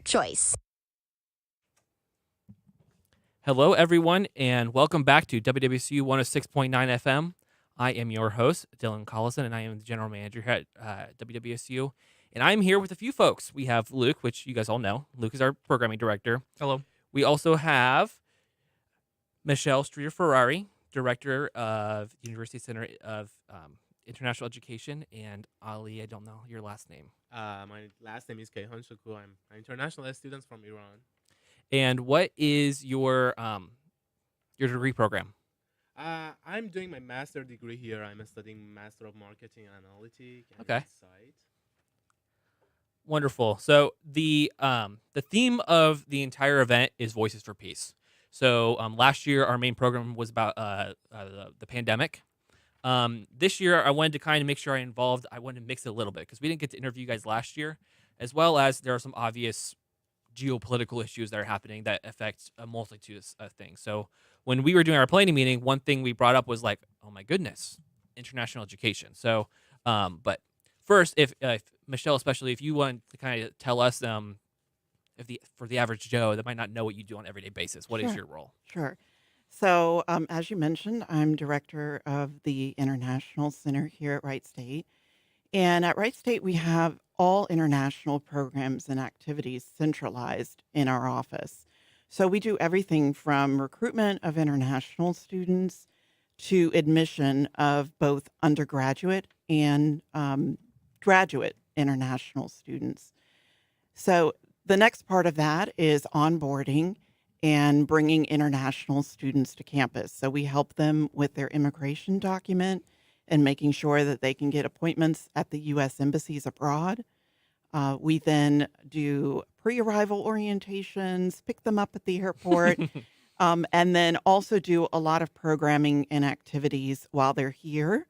choice. Hello, everyone, and welcome back to WWCU 106.9 FM. I am your host, Dylan Collison, and I am the general manager here at WWSU. And I'm here with a few folks. We have Luke, which you guys all know. Luke is our programming director. Hello. We also have Michelle Streeter-Ferrari, director of the University Center of International Education, and Ali, I don't know your last name. My last name is Kayhan Shakur. I'm an international student from Iran. And what is your degree program? I'm doing my master degree here. I'm studying Master of Marketing Analytics and Okay. Insight. Wonderful. So the theme of the entire event is Voices for Peace. So last year our main program was about the pandemic. This year I wanted to kind of make sure I wanted to mix it a little bit because we didn't get to interview you guys last year, as well as there are some obvious geopolitical issues that are happening that affect a multitude of things. So when we were doing our planning meeting, one thing we brought up was like, oh my goodness, international education. So, but first, if Michelle, especially if you want to kind of tell us, for the average Joe that might not know what you do on an everyday basis, what is Sure. your role? Sure. So, as you mentioned, I'm director of the International Center here at Wright State. And at Wright State, we have all international programs and activities centralized in our office. So, we do everything from recruitment of international students to admission of both undergraduate and graduate international students. So, the next part of that is onboarding and bringing international students to campus. So we help them with their immigration document and making sure that they can get appointments at the U.S. embassies abroad. We then do pre-arrival orientations, pick them up at the airport, and then also do a lot of programming and activities while they're here.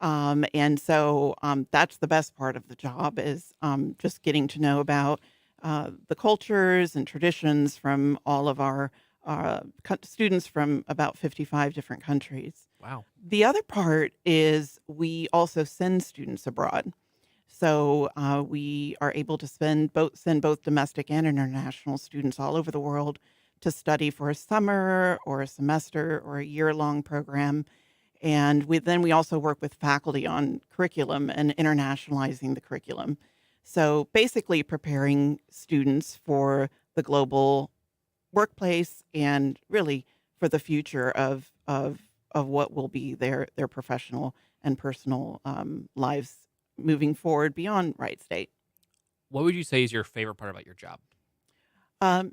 And so that's the best part of the job is just getting to know about the cultures and traditions from all of our students from about 55 different countries. Wow. The other part is we also send students abroad. So we are able to send both domestic and international students all over the world to study for a summer or a semester or a year-long program. And we also work with faculty on curriculum and internationalizing the curriculum. So basically preparing students for the global workplace and really for the future of what will be their professional and personal lives moving forward beyond Wright State. What would you say is your favorite part about your job?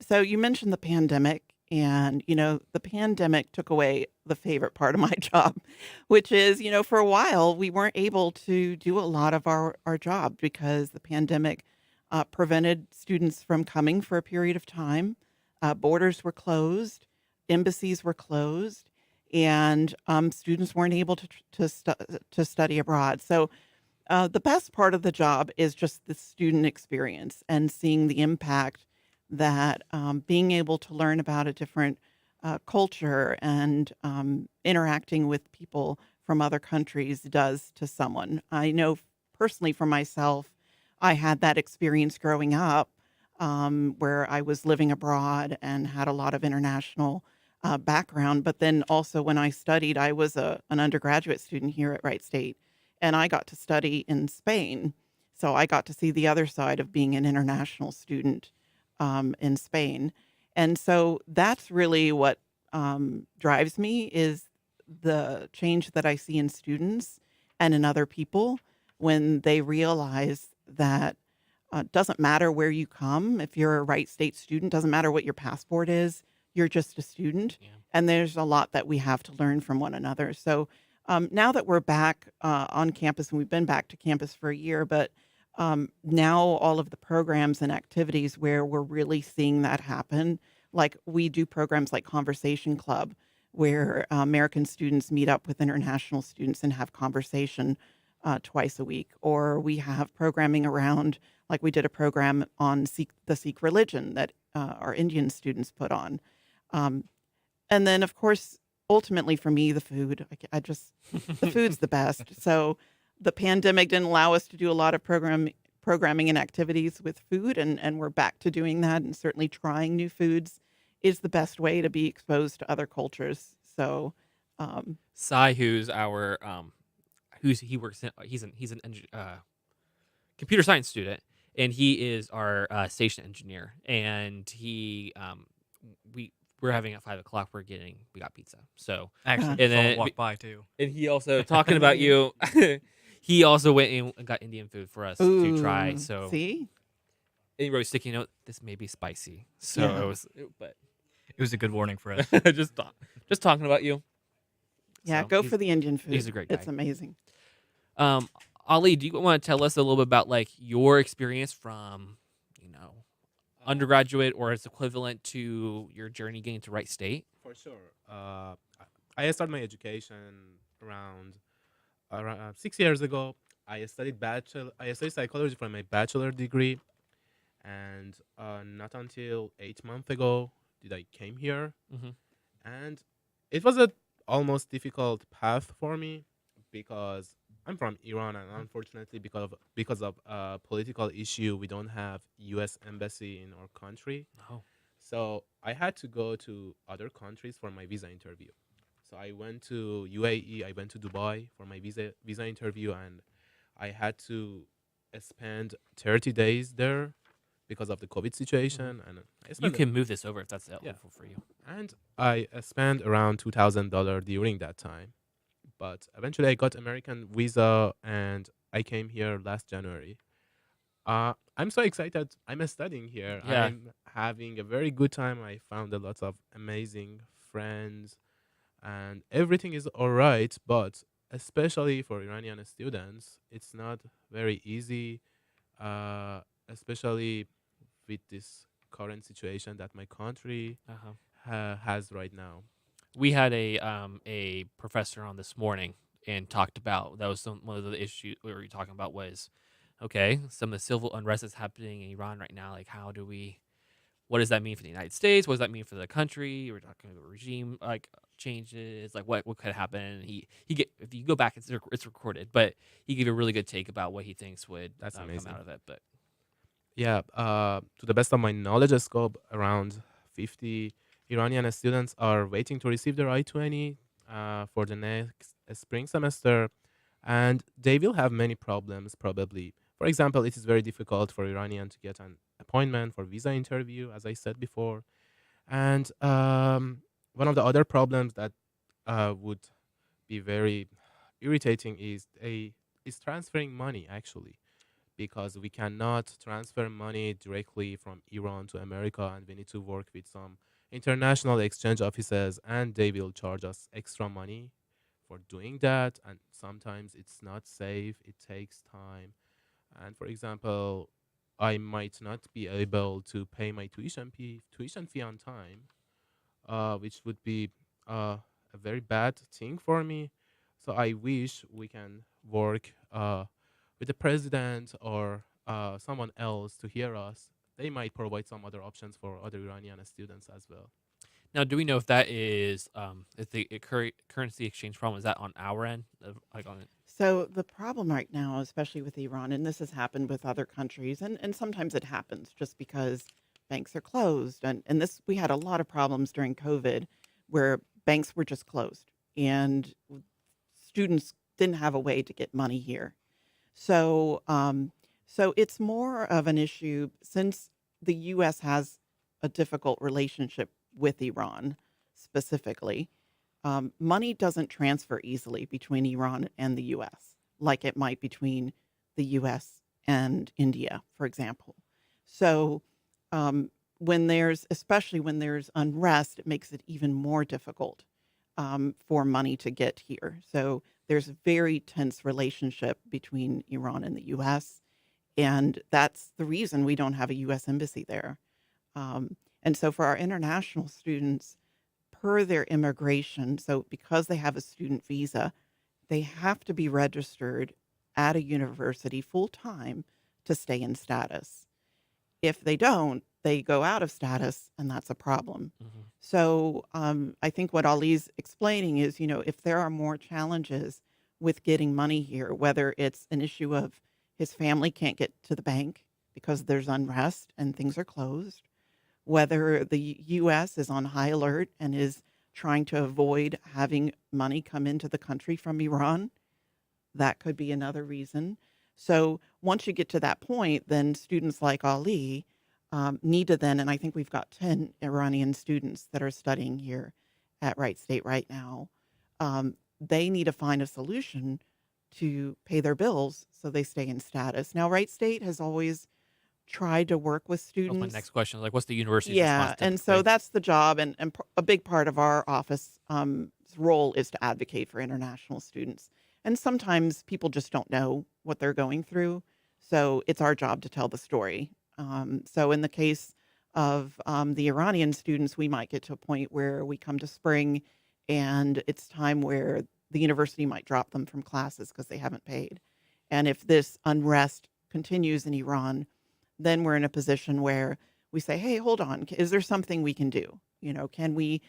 So you mentioned the pandemic, and the pandemic took away the favorite part of my job, which is for a while we weren't able to do a lot of our job because the pandemic prevented students from coming for a period of time. Borders were closed, embassies were closed, and students weren't able to study abroad. So the best part of the job is just the student experience and seeing the impact that being able to learn about a different culture and interacting with people from other countries does to someone. I know personally for myself, I had that experience growing up where I was living abroad and had a lot of international background. But then also when I studied, I was an undergraduate student here at Wright State, and I got to study in Spain. So I got to see the other side of being an international student in Spain. And so that's really what drives me is the change that I see in students and in other people when they realize that doesn't matter where you come. If you're a Wright State student, doesn't matter what your passport is, you're just a student. Yeah. And there's a lot that we have to learn from one another. So now that we're back on campus, and we've been back to campus for a year, but now all of the programs and activities where we're really seeing that happen, like we do programs like Conversation Club, where American students meet up with international students and have conversation twice a week. Or we have programming around, like we did a program on the Sikh religion that our Indian students put on. And then, of course, ultimately for me, the food, the food's the best. So the pandemic didn't allow us to do a lot of programming and activities with food, and we're back to doing that. And certainly trying new foods is the best way to be exposed to other cultures. So, um, Sai, who's our who's he works in, he's an computer science student, and he is our station engineer. And we're having at 5 o'clock. We got pizza. So Actually, and someone then walked by too. and he also talking about you. He also went and got Indian food for us to try. ooh, So see, and he wrote a sticky note. This may be spicy. So Yeah. but It was a good warning for us. just talking about you. yeah, So go he's- for the Indian food. he's a great It's guy. amazing. Ali, do you want to tell us a little bit about like your experience from, undergraduate or its equivalent to your journey getting to Wright State? For sure. I started my education around 6 years ago. I studied psychology for my bachelor degree, and not until 8 months ago did I came here. Mhm. And it was a almost difficult path for me because I'm from Iran, and unfortunately, because of political issue, we don't have U.S. embassy in our country. Oh. So I had to go to other countries for my visa interview. So I went to UAE, I went to Dubai for my visa interview, and I had to spend 30 days there because of the COVID situation. And I You spent can move this over if that's Yeah. helpful for you. and I spent around $2,000 during that time. But eventually, I got American visa, and I came here last January. I'm so excited. I'm studying here. Yeah. I'm having a very good time. I found a lot of amazing friends, and everything is all right. But especially for Iranian students, it's not very easy, especially with this current situation that my country Uh-huh. has right now. We had a professor on this morning and talked about that was one of the issues we were talking about was some of the civil unrest that's happening in Iran right now. Like, what does that mean for the United States? What does that mean for the country? We're talking about regime changes, like what could happen. If you go back, it's recorded, but he gave a really good take about what he thinks would That's come amazing. out of it. But Yeah, to the best of my knowledge scope, around 50 Iranian students are waiting to receive their I-20 for the next spring semester, and they will have many problems probably. For example, it is very difficult for Iranian to get an appointment for visa interview, as I said before. And one of the other problems that would be very irritating is transferring money actually, because we cannot transfer money directly from Iran to America, and we need to work with some international exchange offices, and they will charge us extra money for doing that. And sometimes it's not safe, it takes time. And for example, I might not be able to pay my tuition fee on time, which would be a very bad thing for me. So I wish we can work with the president or someone else to hear us. They might provide some other options for other Iranian students as well. now, do we know if that is if the currency exchange problem is that on our end, like on it? So the problem right now, especially with Iran, and this has happened with other countries, and sometimes it happens just because banks are closed. And this, we had a lot of problems during COVID where banks were just closed and students didn't have a way to get money here. So, so it's more of an issue since the U.S. has a difficult relationship with Iran specifically. Money doesn't transfer easily between Iran and the U.S. like it might between the U.S. and India, for example. So, especially when there's unrest, it makes it even more difficult for money to get here. So there's a very tense relationship between Iran and the U.S., and that's the reason we don't have a U.S. embassy there. And so for our international students, per their immigration, so because they have a student visa, they have to be registered at a university full time to stay in status. If they don't, they go out of status, and that's a problem. Mhm. So I think what Ali's explaining is, if there are more challenges with getting money here, whether it's an issue of his family can't get to the bank because there's unrest and things are closed, whether the U.S. is on high alert and is trying to avoid having money come into the country from Iran. That could be another reason. So once you get to that point, then students like Ali need to then, and I think we've got 10 Iranian students that are studying here at Wright State right now. They need to find a solution to pay their bills so they stay in status. Now, Wright State has always tried to work with That was my students. next question. Like, what's the university's Yeah, response and so typically? that's the job, and a big part of our office role is to advocate for international students. And sometimes people just don't know what they're going through, so it's our job to tell the story. So in the case of the Iranian students, we might get to a point where we come to spring, and it's time where the university might drop them from classes because they haven't paid. And if this unrest continues in Iran, then we're in a position where we say, "Hey, hold on. Is there something we can do? Can we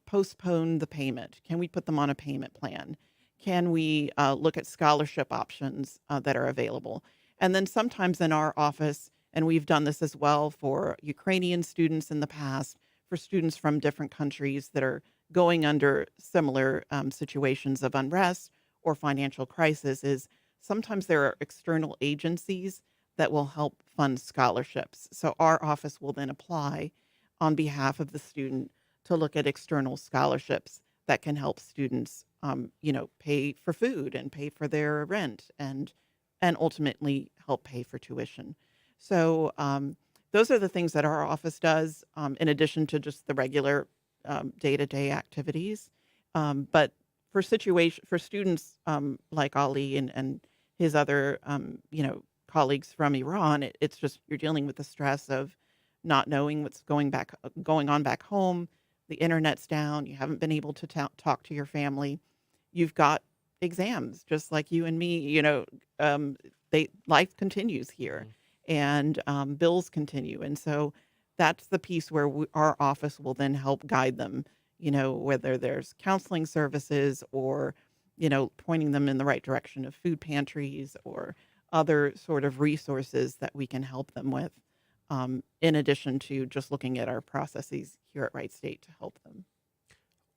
postpone the payment? Can we put them on a payment plan? Can we look at scholarship options that are available?" And then sometimes in our office, and we've done this as well for Ukrainian students in the past, for students from different countries that are going under similar situations of unrest or financial crisis, is sometimes there are external agencies that will help fund scholarships. So our office will then apply on behalf of the student to look at external scholarships that can help students, pay for food and pay for their rent and ultimately help pay for tuition. So those are the things that our office does, in addition to just the regular day-to-day activities. But for students like Ali and his other colleagues from Iran, it's just you're dealing with the stress of not knowing what's going on back home. The internet's down. You haven't been able to talk to your family. You've got exams, just like you and me. Life continues here, Mhm. and bills continue, and so that's the piece where our office will then help guide them. Whether there's counseling services or pointing them in the right direction of food pantries or other sort of resources that we can help them with, in addition to just looking at our processes here at Wright State to help them.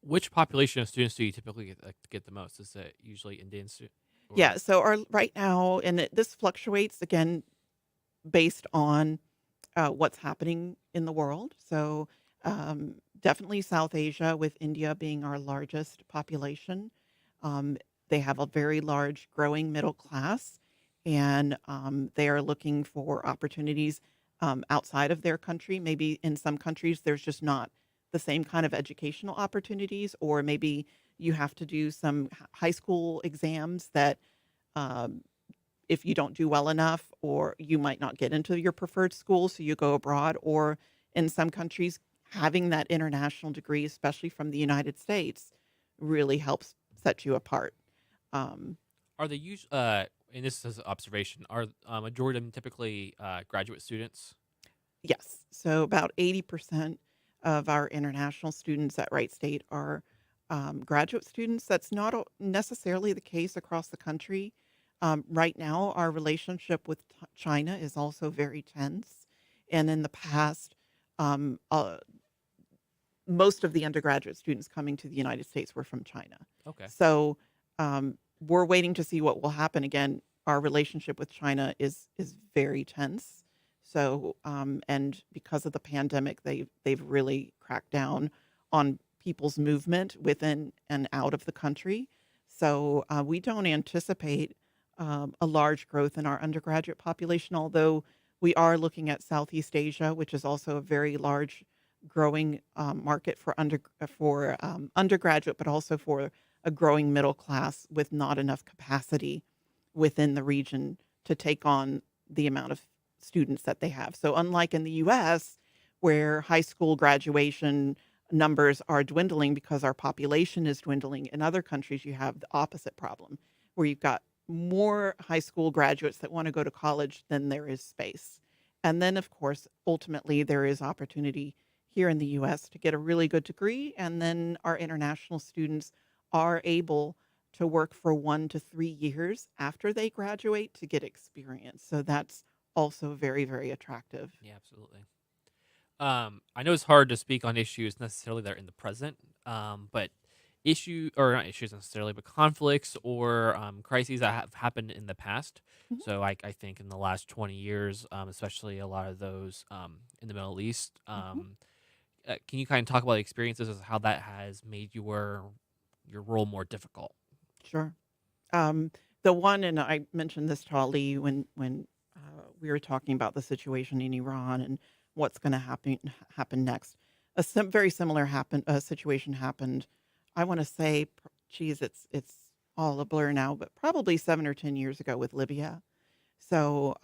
Which population of students do you typically get the most? Is it usually Indian students? Yeah, Or so our right now, and this fluctuates again based on what's happening in the world. So definitely South Asia, with India being our largest population. Um, they have a very large growing middle class, and they are looking for opportunities outside of their country. Maybe in some countries, there's just not the same kind of educational opportunities, or maybe you have to do some high school exams that um, if you don't do well enough, or you might not get into your preferred school, so you go abroad, or in some countries, having that international degree, especially from the United States, really helps set you apart. Um, are they usually? And this is an observation. Are majority of them typically graduate students? yes, so about 80% of our international students at Wright State are graduate students. That's not necessarily the case across the country. Right now, our relationship with China is also very tense. And in the past, um, uh, most of the undergraduate students coming to the United States were from China. Okay. So we're waiting to see what will happen. Again, our relationship with China is very tense. So and because of the pandemic, they've really cracked down on people's movement within and out of the country. So we don't anticipate a large growth in our undergraduate population, although we are looking at Southeast Asia, which is also a very large growing market for undergraduate, but also for a growing middle class with not enough capacity within the region to take on the amount of students that they have. So unlike in the US, where high school graduation numbers are dwindling because our population is dwindling, in other countries you have the opposite problem, where you've got more high school graduates that want to go to college than there is space. And then, of course, ultimately, there is opportunity here in the US to get a really good degree. And then our international students are able to work for 1 to 3 years after they graduate to get experience. So that's also very, very attractive. Yeah, absolutely. I know it's hard to speak on issues necessarily that are in the present, but issue or not issues necessarily, but conflicts or crises that have happened in the past. Mhm, So I think in the last 20 years, especially a lot of those in the Middle East. mhm. Can you kind of talk about experiences as how that has made your role more difficult? Sure. Um, the one, and I mentioned this to Ali when we were talking about the situation in Iran and what's going to happen next. Very similar situation happened. I want to say, geez, it's all a blur now, but probably 7 or 10 years ago with Libya. So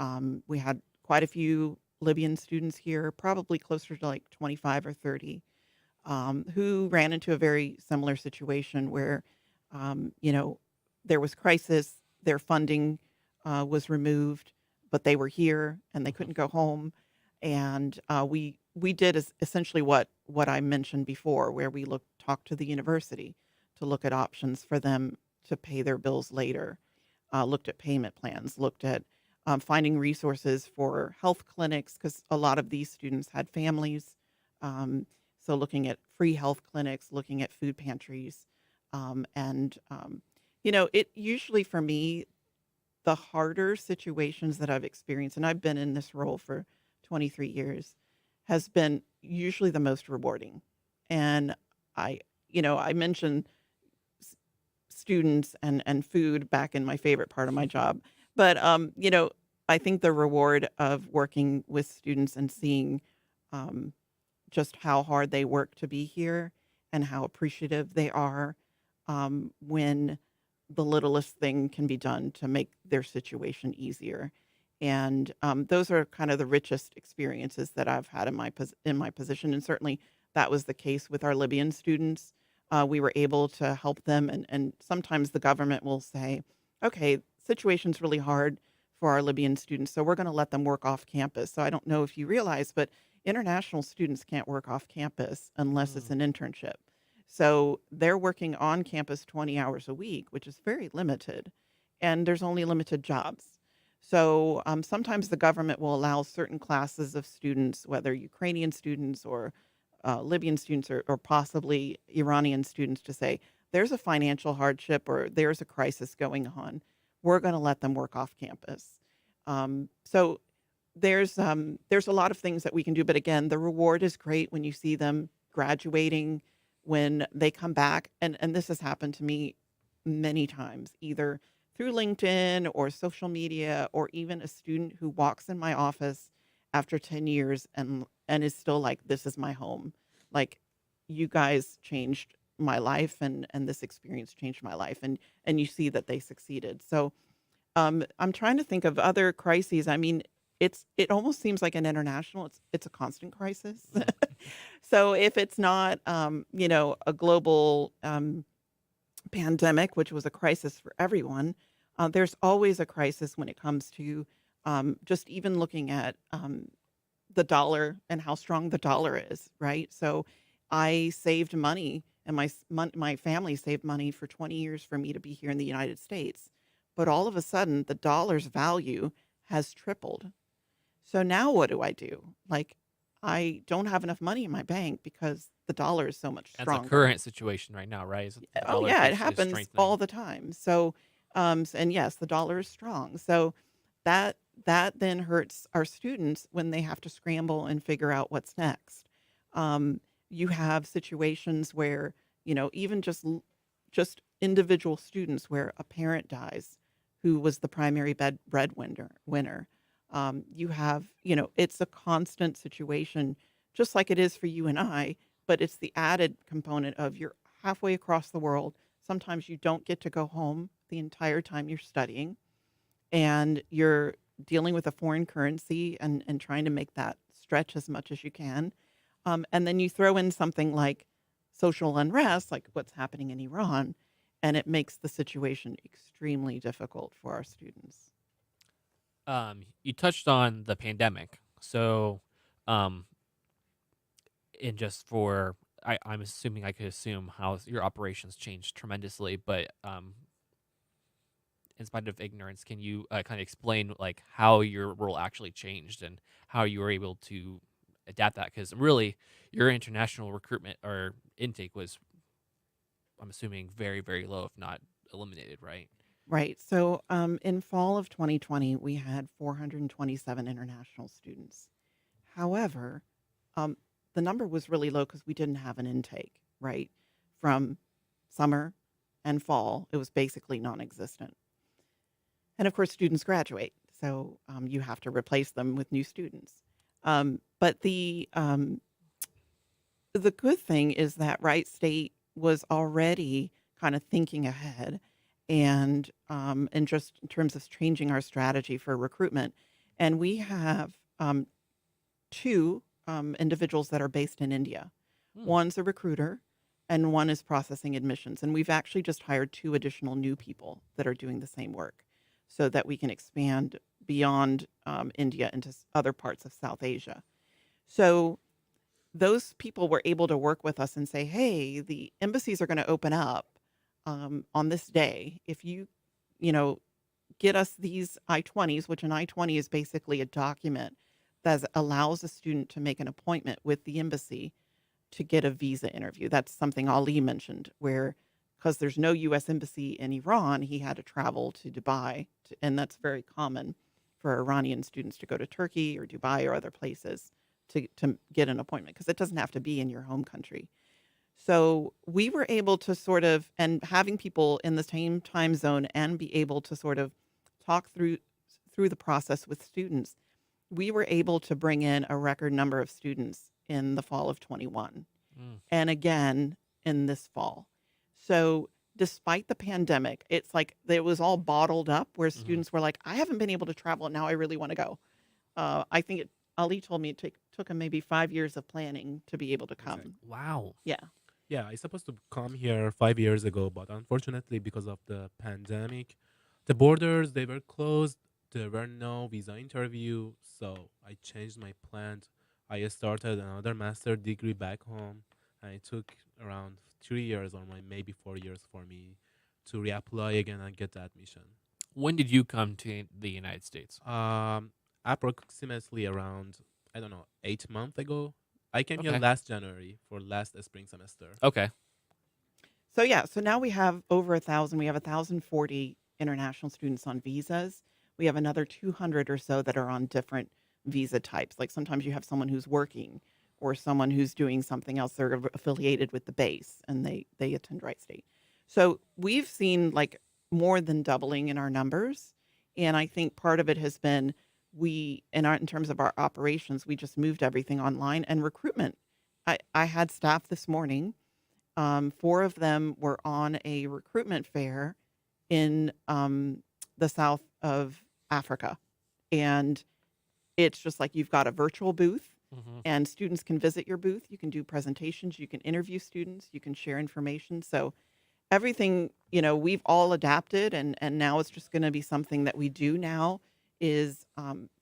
we had quite a few Libyan students here, probably closer to like 25 or 30, who ran into a very similar situation where, you know, there was crisis, their funding was removed, but they were here and they Mhm. couldn't go home. And we did essentially what I mentioned before, where we talked to the university to look at options for them to pay their bills later, looked at payment plans, looked at finding resources for health clinics because a lot of these students had families. Um, so looking at free health clinics, looking at food pantries, and it usually for me the harder situations that I've experienced, and I've been in this role for 23 years, has been usually the most rewarding. And I mentioned s- students and food back in my favorite part of my job, but I think the reward of working with students and seeing um, just how hard they work to be here and how appreciative they are when the littlest thing can be done to make their situation easier. And those are kind of the richest experiences that I've had in in my position. And certainly that was the case with our Libyan students. We were able to help them, and sometimes the government will say, "Okay, situation's really hard for our Libyan students, so we're going to let them work off campus." So I don't know if you realize, but international students can't work off campus unless it's Mm. an internship. So they're working on campus 20 hours a week, which is very limited, and there's only limited jobs. So sometimes the government will allow certain classes of students, whether Ukrainian students or Libyan students or possibly Iranian students, to say, there's a financial hardship or there's a crisis going on. We're going to let them work off campus. So there's a lot of things that we can do, but again, the reward is great when you see them graduating, when they come back, and this has happened to me many times, either through LinkedIn or social media, or even a student who walks in my office after 10 years and is still like, this is my home. Like, you guys changed my life, and this experience changed my life, and you see that they succeeded. So I'm trying to think of other crises. I mean, it almost seems like an international. It's a constant crisis. Mhm. So if it's not, a global pandemic, which was a crisis for everyone, there's always a crisis when it comes to just even looking at the dollar and how strong the dollar is, right? So I saved money, and my family saved money for 20 years for me to be here in the United States. But all of a sudden, the dollar's value has tripled. So now what do I do? Like, I don't have enough money in my bank because the dollar is so much That's a stronger. current situation right now, right? Is that the Oh dollar yeah, it is happens all strengthening. the time. So, and yes, the dollar is strong. So that that then hurts our students when they have to scramble and figure out what's next. Um, you have situations where even just individual students where a parent dies, who was the primary breadwinner. You have it's a constant situation, just like it is for you and I, but it's the added component of you're halfway across the world. Sometimes you don't get to go home the entire time you're studying, and you're dealing with a foreign currency and trying to make that stretch as much as you can. And then you throw in something like social unrest, like what's happening in Iran, and it makes the situation extremely difficult for our students. You touched on the pandemic, so um, and just for I'm assuming I could assume how your operations changed tremendously, but in spite of ignorance, can you kind of explain like how your role actually changed and how you were able to adapt that? Because really, your international recruitment or intake was, I'm assuming, very, very low, if not eliminated, right? Right. So in fall of 2020, we had 427 international students. However, um, the number was really low because we didn't have an intake, right? From summer and fall, it was basically non existent. And of course, students graduate. So you have to replace them with new students. But the good thing is that Wright State was already kind of thinking ahead and just in terms of changing our strategy for recruitment. And we have two individuals that are based in India. Hmm. One's a recruiter and one is processing admissions. And we've actually just hired two additional new people that are doing the same work so that we can expand beyond India into other parts of South Asia. So those people were able to work with us and say, hey, the embassies are going to open up on this day. If you know, get us these I-20s, which an I-20 is basically a document that allows a student to make an appointment with the embassy to get a visa interview. That's something Ali mentioned, where because there's no U.S. embassy in Iran, he had to travel to Dubai, and that's very common for Iranian students to go to Turkey or Dubai or other places to get an appointment because it doesn't have to be in your home country. So we were able to sort of, and having people in the same time zone and be able to sort of talk through the process with students, we were able to bring in a record number of students in the fall of 21 Mm. and again in this fall. So despite the pandemic, it's like it was all bottled up where Hmm. students were like, I haven't been able to travel and now I really want to go. I think Ali told me it took him maybe 5 years of planning to be able to come. Exactly. Wow. Yeah. Yeah, I supposed to come here 5 years ago, but unfortunately, because of the pandemic, the borders they were closed. There were no visa interview, so I changed my plans. I started another master degree back home, and it took around 3 years or maybe 4 years for me to reapply again and get the admission. When did you come to the United States? Approximately around, I don't know, 8 months ago. I came here Okay. last January for last spring semester. Okay. So yeah, so now we have over 1,000. We have 1,040 international students on visas. We have another 200 or so that are on different visa types. Like sometimes you have someone who's working or someone who's doing something else. They're affiliated with the base and they attend Wright State. So we've seen like more than doubling in our numbers. And I think part of it has been in terms of our operations, we just moved everything online and recruitment. I had staff this morning. Four of them were on a recruitment fair in the south of Africa. And it's just like you've got a virtual booth Hmm. and students can visit your booth. You can do presentations. You can interview students. You can share information. So everything, we've all adapted and now it's just going to be something that we do now is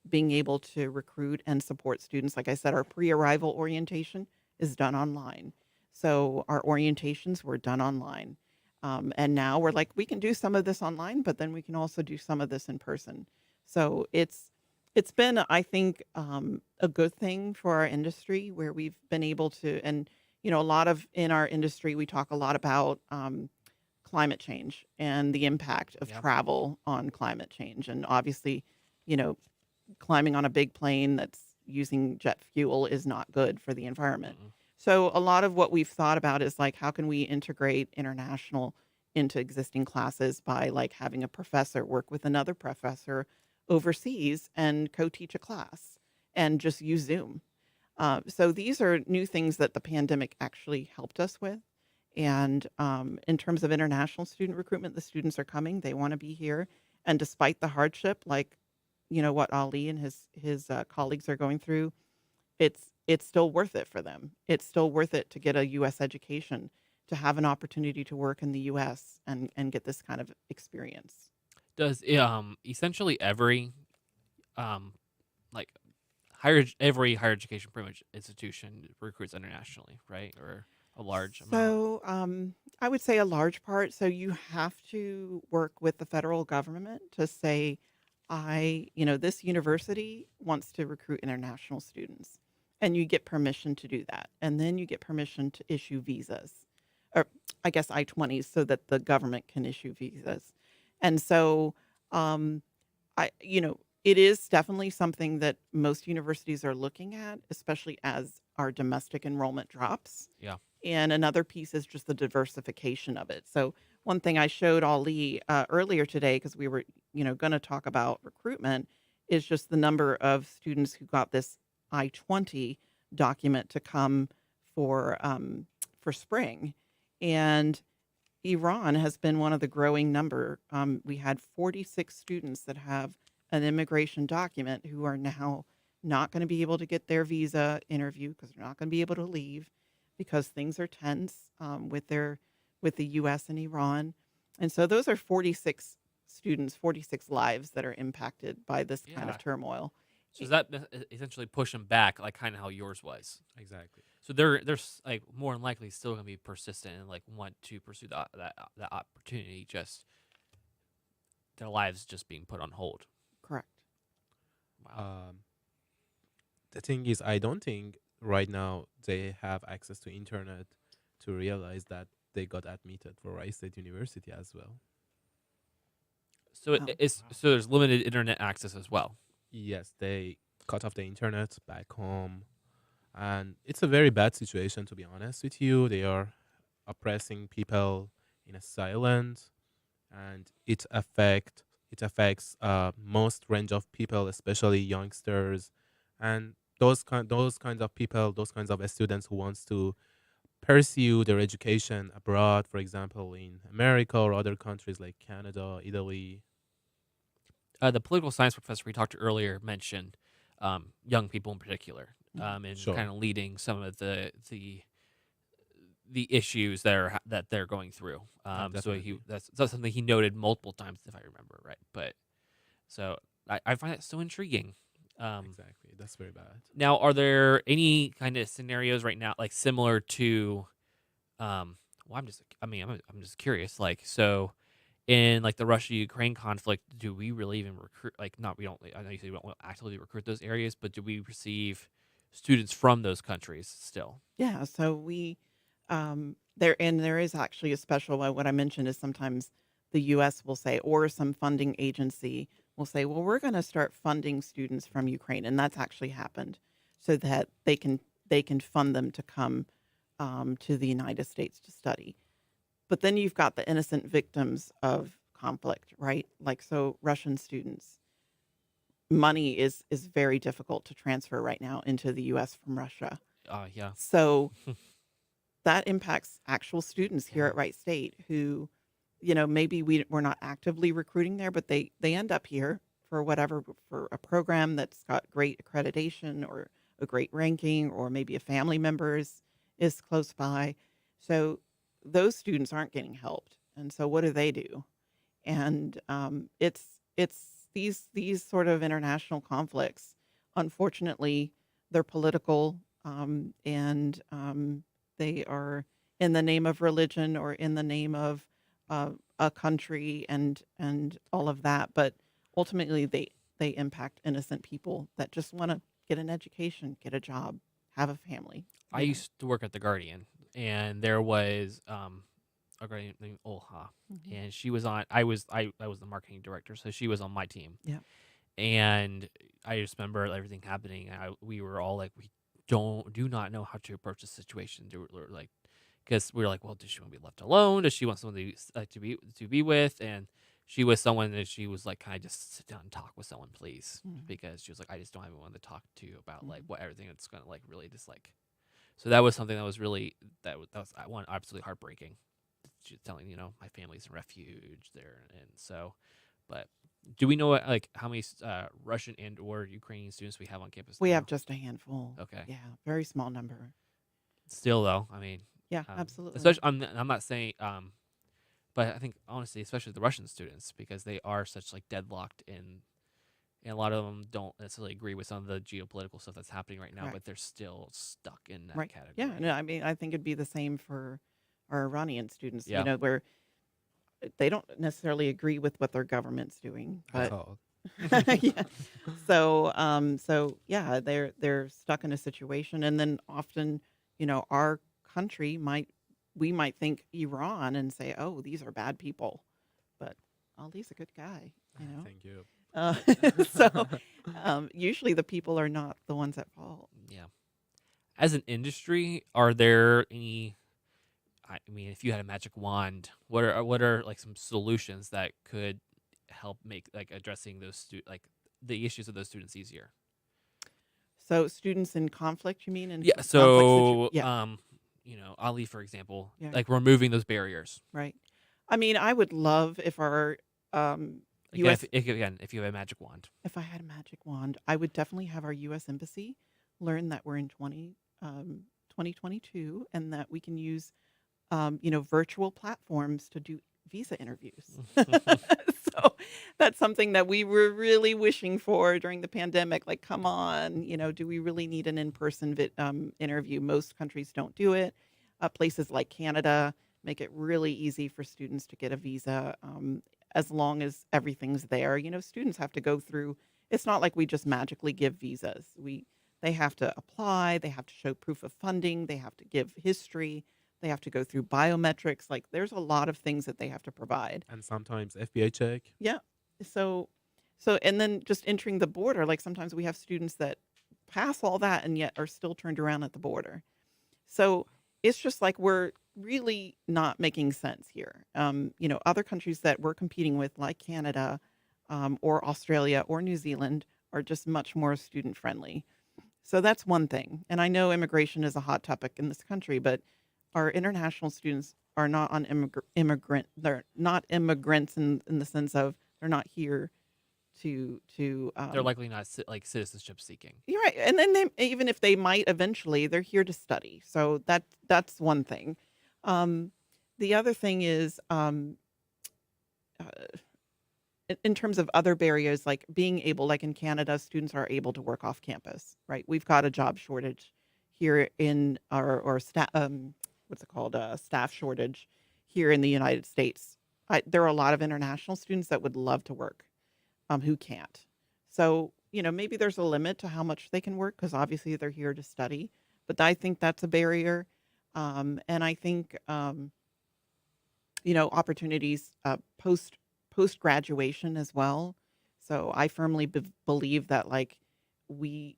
being able to recruit and support students. Like I said, our pre-arrival orientation is done online. So our orientations were done online. And now we're like, we can do some of this online, but then we can also do some of this in person. So it's been, I think, a good thing for our industry where we've been able to, and a lot of in our industry, we talk a lot about climate change and the impact of Yeah. travel on climate change. And obviously, you know, climbing on a big plane that's using jet fuel is not good for the environment. Mm-mm. So a lot of what we've thought about is like, how can we integrate international into existing classes by like having a professor work with another professor overseas and co-teach a class and just use Zoom. So these are new things that the pandemic actually helped us with. And in terms of international student recruitment, the students are coming. They want to be here. And despite the hardship, like, what Ali and his colleagues are going through, it's still worth it for them. It's still worth it to get a U.S. education, to have an opportunity to work in the U.S. and get this kind of experience. Does essentially every um like every higher education pretty much institution recruits internationally, right? Or a large amount? So, I would say a large part. So you have to work with the federal government to say, this university wants to recruit international students, and you get permission to do that, and then you get permission to issue visas, or I guess I-20s, so that the government can issue visas, and so, um, it is definitely something that most universities are looking at, especially as our domestic enrollment drops. Yeah. And another piece is just the diversification of it. So one thing I showed Ali earlier today, because we were, going to talk about recruitment, is just the number of students who got this I-20 document to come for spring, and Iran has been one of the growing number. We had 46 students that have an immigration document who are now not going to be able to get their visa interview because they're not going to be able to leave because things are tense with the U.S. and Iran, and so those are 46 students, 46 lives that are impacted by this kind of Yeah. turmoil. So does that essentially push them back, like kind of how yours was? Exactly. So they're like more than likely still gonna be persistent and like want to pursue that opportunity. Just their lives just being put on hold. Correct. Wow. Um, the thing is, I don't think right now they have access to internet to realize that they got admitted for Rice State University as well. So Wow. so there's limited internet access as well. Yes, they cut off the internet back home, and it's a very bad situation, to be honest with you. They are oppressing people in a silence, and it affects most range of people, especially youngsters, and those kinds of people, those kinds of students who wants to pursue their education abroad, for example, in America or other countries like Canada, Italy. The political science professor we talked to earlier mentioned young people in particular, and Sure. kind of leading some of the issues that they're going through. So Definitely. that's something he noted multiple times, if I remember right. But so I find that so intriguing. Exactly. That's very bad. Now, are there any kind of scenarios right now, like similar to, well, I'm just curious. Like, so in like the Russia-Ukraine conflict, do we really even recruit? Like, not we don't. I know you say we don't actively recruit those areas, but do we receive students from those countries still? Yeah, so there is actually a special what I mentioned is sometimes the US will say, or some funding agency will say, well, we're going to start funding students from Ukraine, and that's actually happened, so that they can fund them to come to the United States to study. But then you've got the innocent victims of conflict, right? Like, so Russian students, money is very difficult to transfer right now into the US from Russia. Yeah, So that impacts actual students here Yeah. at Wright State who, maybe we're not actively recruiting there, but they end up here for whatever, for a program that's got great accreditation or a great ranking, or maybe a family member is close by. So those students aren't getting helped. And so what do? And it's these sort of international conflicts. Unfortunately, they're political, and they are in the name of religion or in the name of a country and all of that. But ultimately, they impact innocent people that just want to get an education, get a job, have a family. I used to work at the Guardian, and there was a Guardian named Olha, Mhm. and she was on. I was the marketing director, so she was on my team. Yeah. And I just remember everything happening. We were all like, we do not know how to approach the situation. Like, because we were like, well, does she want to be left alone? Does she want someone to be with? And she was someone that she was like, can I just sit down and talk with someone, please? Mhm. Because she was like, I just don't have anyone to talk to about like Mhm. what everything that's gonna like really just like. So that was something that was really that was one absolutely heartbreaking. She was telling my family's in refuge there, and so, but do we know like how many Russian and or Ukrainian students we have on campus We now? have just a handful. Okay. Yeah, very small number. Still though, I mean, Yeah, absolutely. especially I'm not saying but I think honestly, especially the Russian students, because they are such like deadlocked and a lot of them don't necessarily agree with some of the geopolitical stuff that's happening right now, Correct. but they're still stuck in that Right. Yeah. category. No, I mean, I think it'd be the same for our Iranian students, Yeah. where they don't necessarily agree with what their government's doing, At but all. yeah. So yeah, they're stuck in a situation, and then often, our country we might think Iran and say, oh, these are bad people, but Ali's a good guy, you know. Thank you. Uh, so usually the people are not the ones at fault. Yeah. As an industry, are there any? I mean, if you had a magic wand, what are like some solutions that could help make like addressing like the issues of those students easier? So students in conflict, you mean? In Yeah. conflict So, yeah, Ali, for example, yeah, like removing those barriers. right. I mean, I would love if our Again, U.S. if you have a magic wand. If I had a magic wand, I would definitely have our U.S. Embassy learn that we're in 2022 and that we can use, virtual platforms to do visa interviews. So that's something that we were really wishing for during the pandemic. Like, come on, do we really need an in-person interview? Most countries don't do it. Places like Canada make it really easy for students to get a visa. As long as everything's there. Students have to go through. It's not like we just magically give visas. They have to apply, they have to show proof of funding, they have to give history, they have to go through biometrics. Like there's a lot of things that they have to provide. And sometimes FBI check. Yeah. So and then just entering the border, like sometimes we have students that pass all that and yet are still turned around at the border. So it's just like we're really not making sense here. Other countries that we're competing with, like Canada, or Australia or New Zealand, are just much more student friendly. So that's one thing. And I know immigration is a hot topic in this country, but our international students are not on immigrant. They're not immigrants in the sense of they're not here to They're likely not like citizenship seeking. you're right. And then even if they might eventually, they're here to study. So that's one thing. Um, the other thing is, uh, in terms of other barriers, like being able, like in Canada, students are able to work off campus, right? We've got a job shortage here in our or staff. What's it called? Staff shortage here in the United States. There are a lot of international students that would love to work, who can't. So maybe there's a limit to how much they can work because obviously they're here to study. But I think that's a barrier, and I think opportunities post graduation as well. So I firmly believe that like we,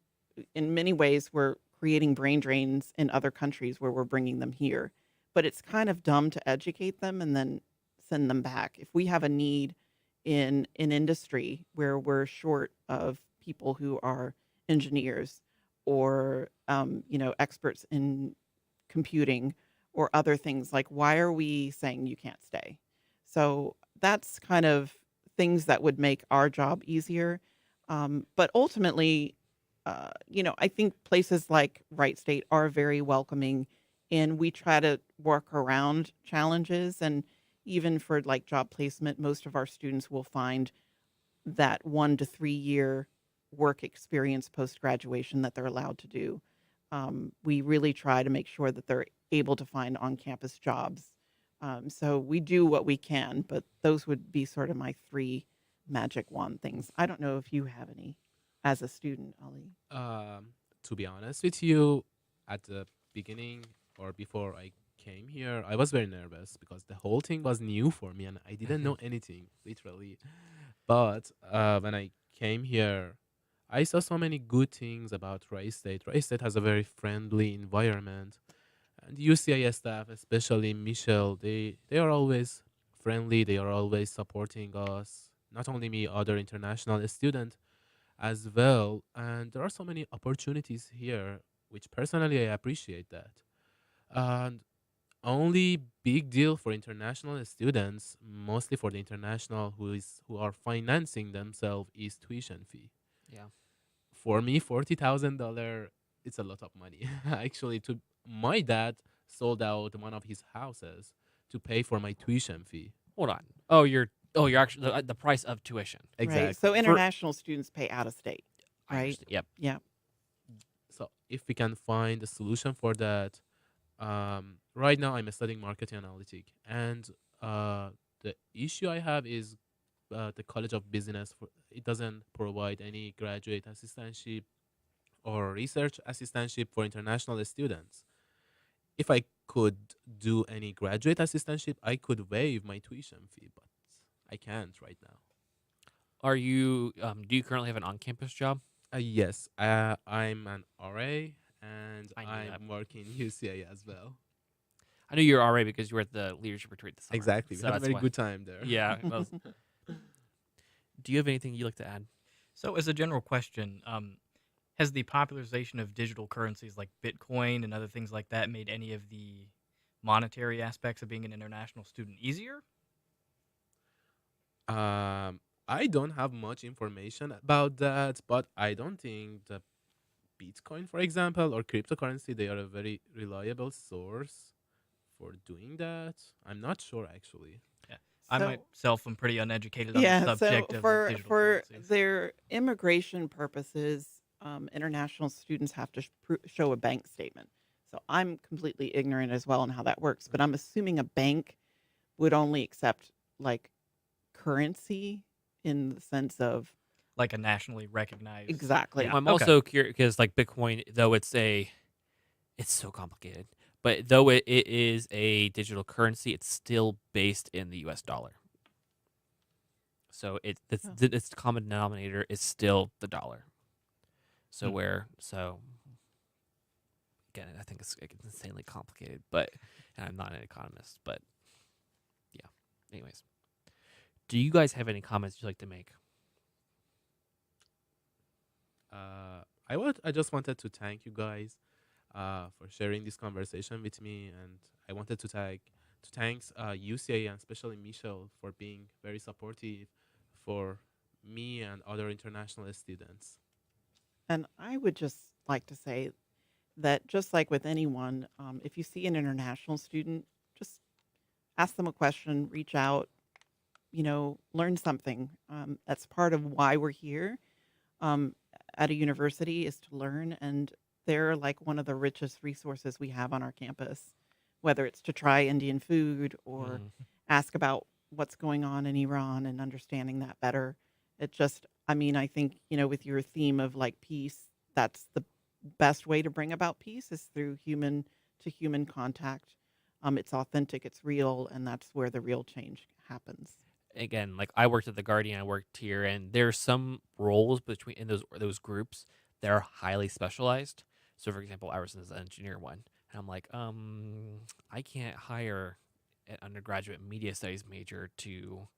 in many ways, we're creating brain drains in other countries where we're bringing them here. But it's kind of dumb to educate them and then send them back. If we have a need in an industry where we're short of people who are engineers or experts in computing or other things, like why are we saying you can't stay? So that's kind of things that would make our job easier. But ultimately, I think places like Wright State are very welcoming, and we try to work around challenges. And even for like job placement, most of our students will find that 1 to 3 year work experience post graduation that they're allowed to do. We really try to make sure that they're able to find on campus jobs. So we do what we can, but those would be sort of my three magic wand things. I don't know if you have any as a student, Ali. To be honest with you, at the beginning or before I came here, I was very nervous because the whole thing was new for me and I didn't know anything, literally. But when I came here, I saw so many good things about Ray State. Ray State has a very friendly environment. And UCIS staff, especially Michelle, they are always friendly. They are always supporting us. Not only me, other international students as well. And there are so many opportunities here, which personally I appreciate that. And only big deal for international students, mostly for the international who are financing themselves, is tuition fee. Yeah. For me, $40,000, it's a lot of money. Actually, to my dad sold out one of his houses to pay for my tuition fee. Hold on. Oh, Oh, you're actually the price of tuition. Right. So Exactly. international students pay out of state, I right? understand. Yep. Yeah. So if we can find a solution for that, right now I'm studying marketing analytic, and the issue I have is the College of Business. It doesn't provide any graduate assistantship or research assistantship for international students. If I could do any graduate assistantship, I could waive my tuition fee, but I can't right now. Are you? Do you currently have an on-campus job? Yes, I'm an RA and I knew that. I'm working UCA as well. I knew you were already because you were at the leadership retreat this summer. Exactly. We So have a that's very why. good time there. Yeah. Do you have anything you'd like to add? So, as a general question, has the popularization of digital currencies like Bitcoin and other things like that made any of the monetary aspects of being an international student easier? I don't have much information about that, but I don't think the Bitcoin, for example, or cryptocurrency, they are a very reliable source for doing that. I'm not sure actually. Yeah. I So myself am pretty uneducated on the yeah, so subject of digital for currencies. their immigration purposes, international students have to show a bank statement. So I'm completely ignorant as well on how that works, but I'm assuming a bank would only accept like currency in the sense of Like a nationally recognized. exactly. Yeah. I'm Okay. also curious because like Bitcoin, though it's so complicated, but though it is a digital currency, it's still based in the U.S. dollar. So Oh. its common denominator is still the dollar. So Hmm. so again, I think it's insanely complicated, but and I'm not an economist, but yeah. Anyways, do you guys have any comments you'd like to make? I just wanted to thank you guys for sharing this conversation with me, and I wanted to thanks UCA and especially Michelle for being very supportive for me and other international students. And I would just like to say that just like with anyone, if you see an international student, just ask them a question, reach out, learn something. That's part of why we're here um, at a university is to learn. And they're like one of the richest resources we have on our campus, whether it's to try Indian food or Mm. ask about what's going on in Iran and understanding that better. It just, I mean, I think, with your theme of like peace, that's the best way to bring about peace is through human to human contact. It's authentic, it's real, and that's where the real change happens. Again, like I worked at the Guardian, I worked here, and there's some roles between in those groups that are highly specialized. So, for example, I was in the engineer one, and I'm like, I can't hire an undergraduate media studies major to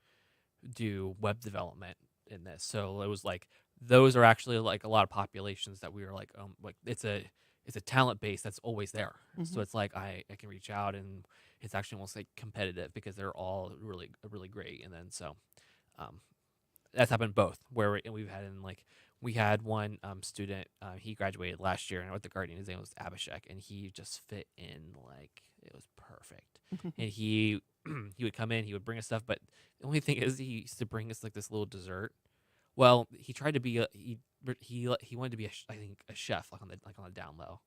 do web development in this. So it was like those are actually like a lot of populations that we were like it's a talent base that's always there. So Hmm. it's like I can reach out and it's actually almost like competitive because they're all really great. And then so um, that's happened both where and we've had in like we had one student he graduated last year and with the Guardian his name was Abhishek and he just fit in like it was perfect and he he would come in he would bring us stuff but the only thing is he used to bring us like this little dessert. Well, he tried to be he wanted to be I think a chef like on the down low,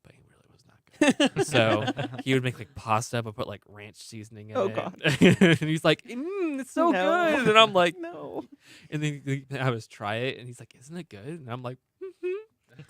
but he really was not good. So he would make like pasta but put like ranch seasoning in Oh it. God. And he's like, it's so No. good. And I'm like, No. and then I was try it, and he's like, isn't it good? And I'm like,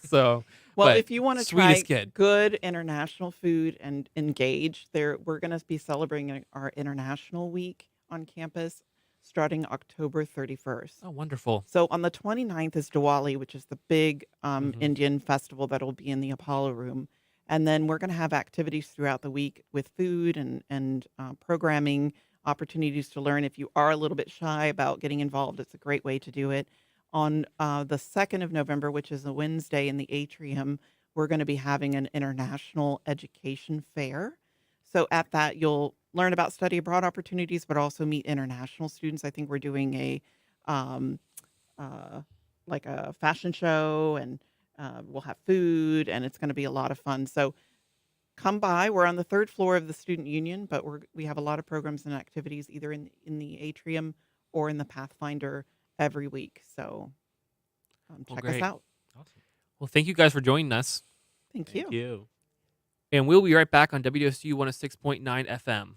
so. Well, But if you want to sweetest try kid. good international food and engage, we're going to be celebrating our International Week on campus starting October 31st. Oh, wonderful. So on the 29th is Diwali, which is the big Mhm. Indian festival that'll be in the Apollo Room. And then we're going to have activities throughout the week with food and programming, opportunities to learn. If you are a little bit shy about getting involved, it's a great way to do it. On the 2nd of November, which is a Wednesday in the atrium, we're going to be having an international education fair. So at that, you'll learn about study abroad opportunities, but also meet international students. I think we're doing um, uh, like a fashion show, and we'll have food, and it's going to be a lot of fun. So come by. We're on the third floor of the student union, but we have a lot of programs and activities either in the atrium or in the Pathfinder every week. So Well, check us great. out. Awesome. Well, thank you guys for joining us. Thank Thank you. you. And we'll be right back on WSU 106.9 FM.